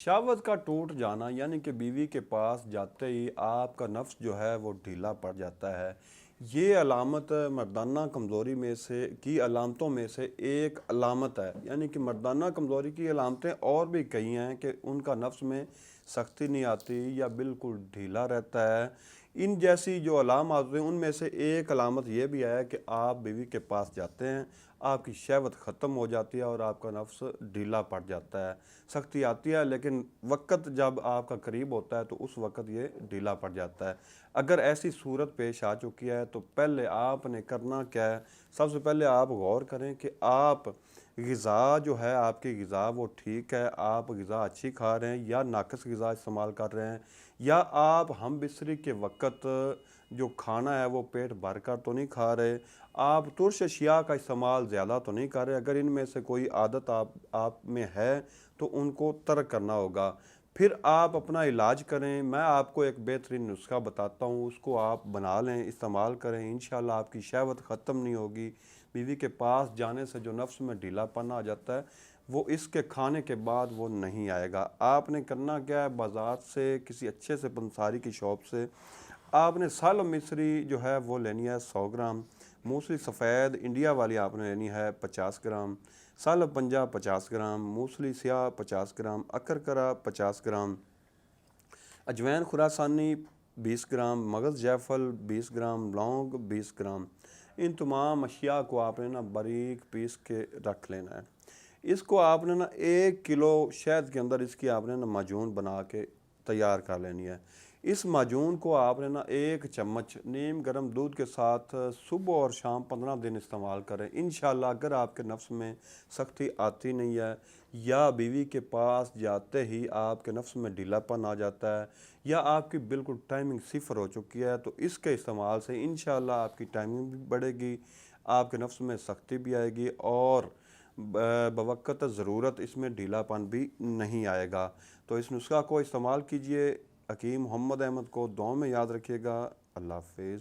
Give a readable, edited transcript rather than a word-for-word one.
شہوت کا ٹوٹ جانا یعنی کہ بیوی کے پاس جاتے ہی آپ کا نفس جو ہے وہ ڈھیلا پڑ جاتا ہے۔ یہ علامت مردانہ کمزوری میں سے کی علامتوں میں سے ایک علامت ہے، یعنی کہ مردانہ کمزوری کی علامتیں اور بھی کئی ہیں کہ ان کا نفس میں سختی نہیں آتی یا بالکل ڈھیلا رہتا ہے۔ ان جیسی جو علامات ہیں ان میں سے ایک علامت یہ بھی ہے کہ آپ بیوی کے پاس جاتے ہیں، آپ کی شہوت ختم ہو جاتی ہے اور آپ کا نفس ڈھیلا پڑ جاتا ہے۔ سختی آتی ہے لیکن وقت جب آپ کا قریب ہوتا ہے تو اس وقت یہ ڈھیلا پڑ جاتا ہے۔ اگر ایسی صورت پیش آ چکی ہے تو پہلے آپ نے کرنا کیا ہے؟ سب سے پہلے آپ غور کریں کہ آپ غذا جو ہے آپ کی غذا وہ ٹھیک ہے، آپ غذا اچھی کھا رہے ہیں یا ناقص غذا استعمال کر رہے ہیں، یا آپ ہم بستری کے وقت جو کھانا ہے وہ پیٹ بھر کر تو نہیں کھا رہے، آپ ترش اشیاء کا استعمال زیادہ تو نہیں کر رہے۔ اگر ان میں سے کوئی عادت آپ میں ہے تو ان کو ترک کرنا ہوگا۔ پھر آپ اپنا علاج کریں۔ میں آپ کو ایک بہترین نسخہ بتاتا ہوں، اس کو آپ بنا لیں، استعمال کریں، انشاءاللہ آپ کی شہوت ختم نہیں ہوگی۔ بیوی کے پاس جانے سے جو نفس میں ڈھیلا پن آ جاتا ہے وہ اس کے کھانے کے بعد وہ نہیں آئے گا۔ آپ نے کرنا کیا ہے، بازار سے کسی اچھے سے پنساری کی شاپ سے آپ نے سال مصری جو ہے وہ لینی ہے 100 گرام، موسلی سفید انڈیا والی آپ نے لینی ہے 50 گرام، سال پنجہ 50 گرام، موسلی سیاہ 50 گرام، اکرکرا 50 گرام، اجوین خراسانی 20 گرام، مغز جیفل 20 گرام، لونگ 20 گرام۔ ان تمام اشیاء کو آپ نے باریک پیس کے رکھ لینا ہے۔ اس کو آپ نے 1 کلو شہد کے اندر اس کی آپ نے معجون بنا کے تیار کر لینی ہے۔ اس معجون کو آپ نے 1 چمچ نیم گرم دودھ کے ساتھ صبح اور شام 15 دن استعمال کریں۔ انشاءاللہ اگر آپ کے نفس میں سختی آتی نہیں ہے یا بیوی کے پاس جاتے ہی آپ کے نفس میں ڈھیلا پن آ جاتا ہے یا آپ کی بالکل ٹائمنگ صفر ہو چکی ہے تو اس کے استعمال سے انشاءاللہ آپ کی ٹائمنگ بھی بڑھے گی، آپ کے نفس میں سختی بھی آئے گی اور بوقت ضرورت اس میں ڈھیلا پن بھی نہیں آئے گا۔ تو اس نسخہ کو استعمال کیجئے۔ حکیم محمد احمد کو دعاؤں میں یاد رکھیے گا۔ اللہ حافظ۔